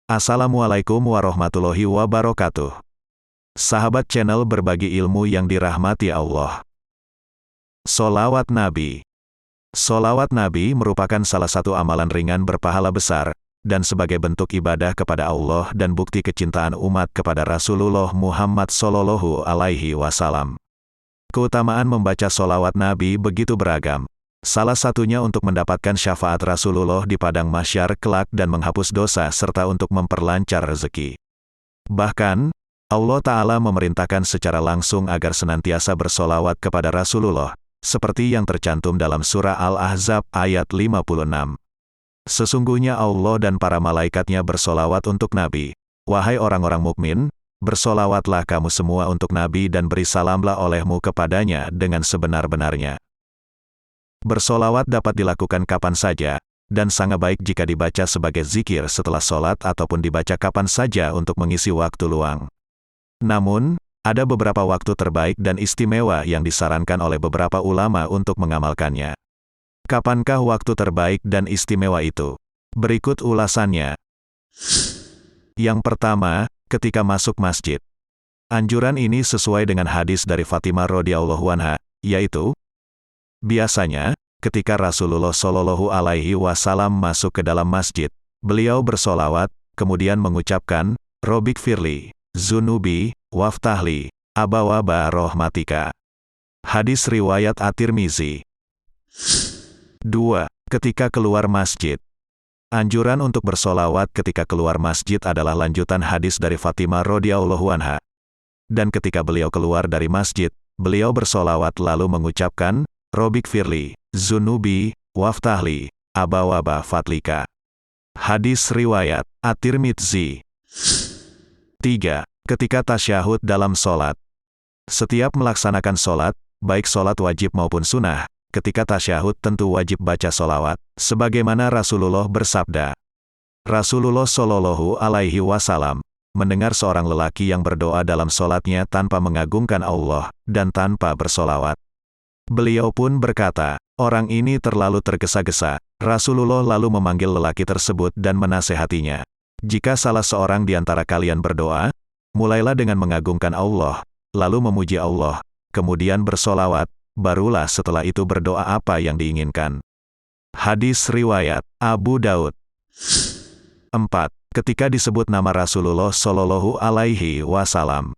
Assalamualaikum warahmatullahi wabarakatuh. Sahabat channel berbagi ilmu yang dirahmati Allah. Sholawat Nabi. Sholawat Nabi merupakan salah satu amalan ringan berpahala besar, dan sebagai bentuk ibadah kepada Allah dan bukti kecintaan umat kepada Rasulullah Muhammad Sallallahu Alaihi Wasallam. Keutamaan membaca sholawat Nabi begitu beragam. Salah satunya untuk mendapatkan syafaat Rasulullah di padang mahsyar kelak dan menghapus dosa serta untuk memperlancar rezeki. Bahkan, Allah Ta'ala memerintahkan secara langsung agar senantiasa bersolawat kepada Rasulullah, seperti yang tercantum dalam surah Al-Ahzab ayat 56. Sesungguhnya Allah dan para malaikatnya bersolawat untuk Nabi. Wahai orang-orang mukmin, bersolawatlah kamu semua untuk Nabi dan beri salamlah olehmu kepadanya dengan sebenar-benarnya. Bersolawat dapat dilakukan kapan saja, dan sangat baik jika dibaca sebagai zikir setelah sholat ataupun dibaca kapan saja untuk mengisi waktu luang. Namun, ada beberapa waktu terbaik dan istimewa yang disarankan oleh beberapa ulama untuk mengamalkannya. Kapankah waktu terbaik dan istimewa itu? Berikut ulasannya. Yang pertama, ketika masuk masjid. Anjuran ini sesuai dengan hadis dari Fatimah radhiyallahu anha, yaitu, biasanya, ketika Rasulullah Shallallahu Alaihi Wasallam masuk ke dalam masjid, beliau bersolawat, kemudian mengucapkan, Robik firli, zunubi, waftahli, abawaba rahmatika. Hadis riwayat At-Tirmizi. 2. Ketika keluar masjid. Anjuran untuk bersolawat ketika keluar masjid adalah lanjutan hadis dari Fatimah radhiyallahu anha. Dan ketika beliau keluar dari masjid, beliau bersolawat lalu mengucapkan, Robik firli, zunubi, waftahli, abawaba fatlika. Hadis riwayat At-Tirmizi. 3. Ketika tasyahud dalam sholat. Setiap melaksanakan sholat, baik sholat wajib maupun sunnah, ketika tasyahud tentu wajib baca sholawat, sebagaimana Rasulullah bersabda. Rasulullah Shallallahu Alaihi Wasallam mendengar seorang lelaki yang berdoa dalam sholatnya tanpa mengagungkan Allah, dan tanpa bersolawat. Beliau pun berkata, orang ini terlalu tergesa-gesa. Rasulullah lalu memanggil lelaki tersebut dan menasehatinya. Jika salah seorang di antara kalian berdoa, mulailah dengan mengagungkan Allah, lalu memuji Allah, kemudian bersolawat, barulah setelah itu berdoa apa yang diinginkan. Hadis riwayat Abu Daud. 4. Ketika disebut nama Rasulullah Shallallahu Alaihi Wasallam.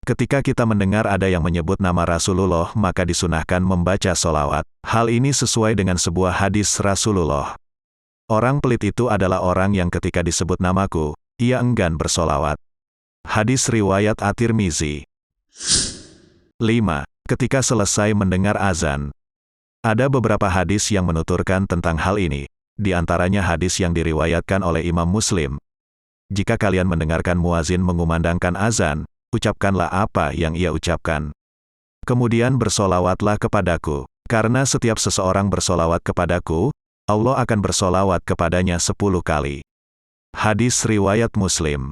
Ketika kita mendengar ada yang menyebut nama Rasulullah, maka disunahkan membaca solawat. Hal ini sesuai dengan sebuah hadis Rasulullah. Orang pelit itu adalah orang yang ketika disebut namaku, ia enggan bersolawat. Hadis riwayat At-Tirmizi. 5. Ketika selesai mendengar azan. Ada beberapa hadis yang menuturkan tentang hal ini, di antaranya hadis yang diriwayatkan oleh Imam Muslim. Jika kalian mendengarkan muazin mengumandangkan azan, ucapkanlah apa yang ia ucapkan. Kemudian bersolawatlah kepadaku, karena setiap seseorang bersolawat kepadaku, Allah akan bersolawat kepadanya 10 kali. Hadis riwayat Muslim.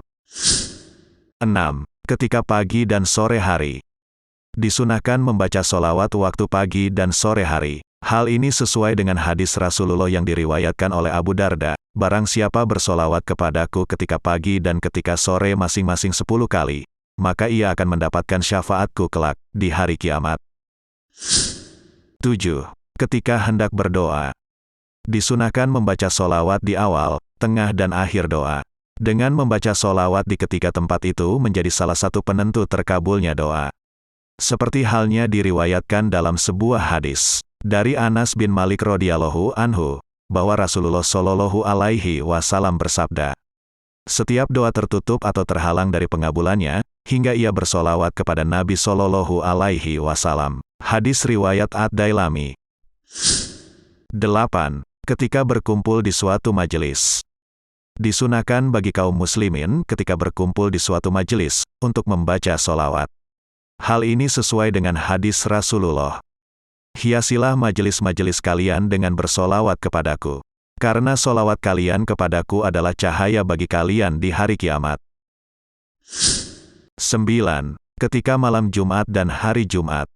6. Ketika pagi dan sore hari. Disunahkan membaca solawat waktu pagi dan sore hari. Hal ini sesuai dengan hadis Rasulullah yang diriwayatkan oleh Abu Darda. Barang siapa bersolawat kepadaku ketika pagi dan ketika sore masing-masing 10 kali, maka ia akan mendapatkan syafaatku kelak, di hari kiamat. 7. Ketika hendak berdoa. Disunahkan membaca solawat di awal, tengah dan akhir doa. Dengan membaca solawat di ketiga tempat itu menjadi salah satu penentu terkabulnya doa. Seperti halnya diriwayatkan dalam sebuah hadis, dari Anas bin Malik radhiyallahu anhu, bahwa Rasulullah Shallallahu Alaihi Wasallam bersabda, setiap doa tertutup atau terhalang dari pengabulannya, hingga ia bersolawat kepada Nabi Shallallahu Alaihi Wasallam. Hadis riwayat Ad-Dailami. 8. Ketika berkumpul di suatu majelis. Disunahkan bagi kaum muslimin ketika berkumpul di suatu majelis, untuk membaca solawat. Hal ini sesuai dengan hadis Rasulullah. Hiasilah majelis-majelis kalian dengan bersolawat kepadaku. Karena solawat kalian kepadaku adalah cahaya bagi kalian di hari kiamat. 9. Ketika malam Jumat dan hari Jumat.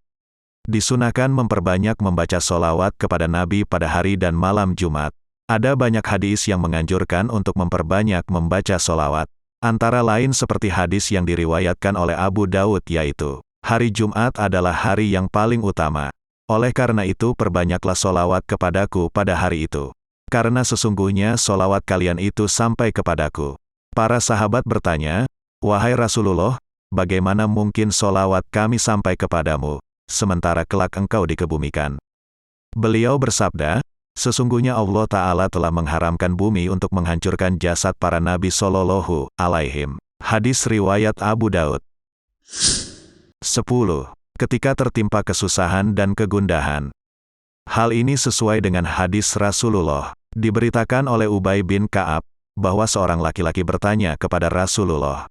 Disunahkan memperbanyak membaca solawat kepada Nabi pada hari dan malam Jumat. Ada banyak hadis yang menganjurkan untuk memperbanyak membaca solawat. Antara lain seperti hadis yang diriwayatkan oleh Abu Daud yaitu, hari Jumat adalah hari yang paling utama. Oleh karena itu perbanyaklah solawat kepadaku pada hari itu. Karena sesungguhnya solawat kalian itu sampai kepadaku. Para sahabat bertanya, wahai Rasulullah, bagaimana mungkin solawat kami sampai kepadamu, sementara kelak engkau dikebumikan? Beliau bersabda, sesungguhnya Allah Ta'ala telah mengharamkan bumi untuk menghancurkan jasad para nabi sallallahu alaihim. Hadis riwayat Abu Daud. 10. Ketika tertimpa kesusahan dan kegundahan. Hal ini sesuai dengan hadis Rasulullah. Diberitakan oleh Ubay bin Ka'ab, bahwa seorang laki-laki bertanya kepada Rasulullah.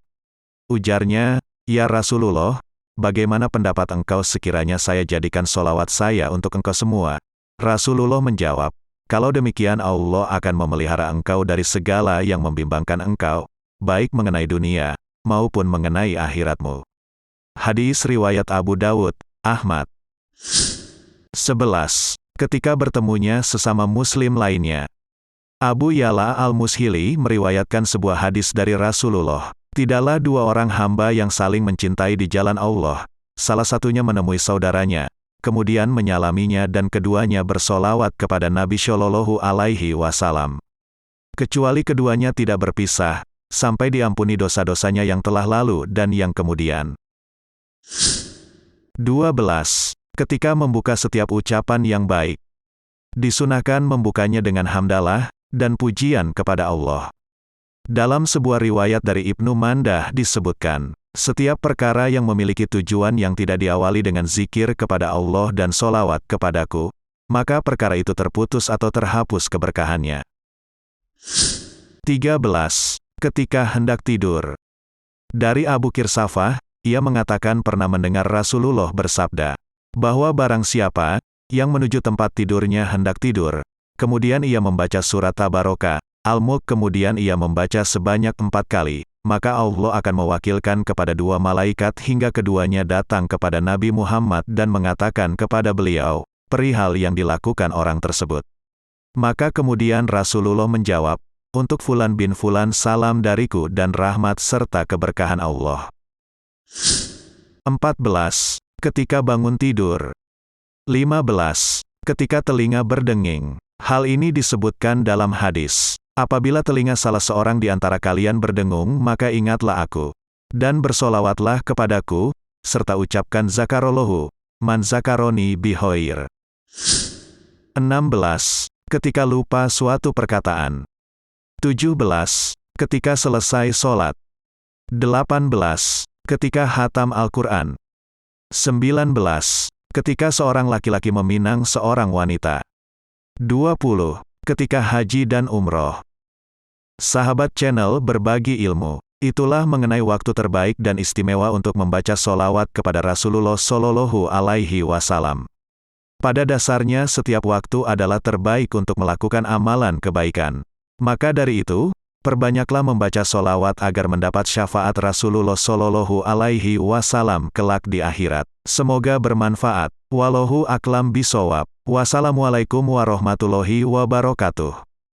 Ujarnya, ya Rasulullah, bagaimana pendapat engkau sekiranya saya jadikan solawat saya untuk engkau semua? Rasulullah menjawab, kalau demikian Allah akan memelihara engkau dari segala yang membimbangkan engkau, baik mengenai dunia, maupun mengenai akhiratmu. Hadis riwayat Abu Dawud, Ahmad. 11. Ketika bertemunya sesama muslim lainnya. Abu Ya'la al-Mushili meriwayatkan sebuah hadis dari Rasulullah. Tidaklah dua orang hamba yang saling mencintai di jalan Allah, salah satunya menemui saudaranya, kemudian menyalaminya dan keduanya bersolawat kepada Nabi Shallallahu Alaihi Wasallam. Kecuali keduanya tidak berpisah, sampai diampuni dosa-dosanya yang telah lalu dan yang kemudian. 12. Ketika membuka setiap ucapan yang baik. Disunahkan membukanya dengan hamdalah, dan pujian kepada Allah. Dalam sebuah riwayat dari Ibnu Mandah disebutkan, setiap perkara yang memiliki tujuan yang tidak diawali dengan zikir kepada Allah dan solawat kepadaku, maka perkara itu terputus atau terhapus keberkahannya. 13. Ketika hendak tidur. Dari Abu Kirsafah, ia mengatakan pernah mendengar Rasulullah bersabda, bahwa barang siapa yang menuju tempat tidurnya hendak tidur, kemudian ia membaca surat Tabaraka, Al-Mulk, kemudian ia membaca sebanyak 4 kali, maka Allah akan mewakilkan kepada dua malaikat hingga keduanya datang kepada Nabi Muhammad dan mengatakan kepada beliau, perihal yang dilakukan orang tersebut. Maka kemudian Rasulullah menjawab, untuk Fulan bin Fulan salam dariku dan rahmat serta keberkahan Allah. 14. Ketika bangun tidur. 15. Ketika telinga berdenging. Hal ini disebutkan dalam hadis. Apabila telinga salah seorang di antara kalian berdengung, maka ingatlah aku. Dan bersolawatlah kepadaku, serta ucapkan zakarallahu, man zakaroni bihoir. 16. Ketika lupa suatu perkataan. 17. Ketika selesai sholat. 18. Ketika hatam Al-Quran. 19. Ketika seorang laki-laki meminang seorang wanita. 20. Ketika haji dan umroh. Sahabat channel Berbagi Ilmu, itulah mengenai waktu terbaik dan istimewa untuk membaca solawat kepada Rasulullah Shallallahu Alaihi Wasallam. Pada dasarnya setiap waktu adalah terbaik untuk melakukan amalan kebaikan. Maka dari itu, perbanyaklah membaca solawat agar mendapat syafaat Rasulullah Shallallahu Alaihi Wasallam kelak di akhirat. Semoga bermanfaat. Wallahu a'lam bishawab. Wassalamualaikum warahmatullahi wabarakatuh.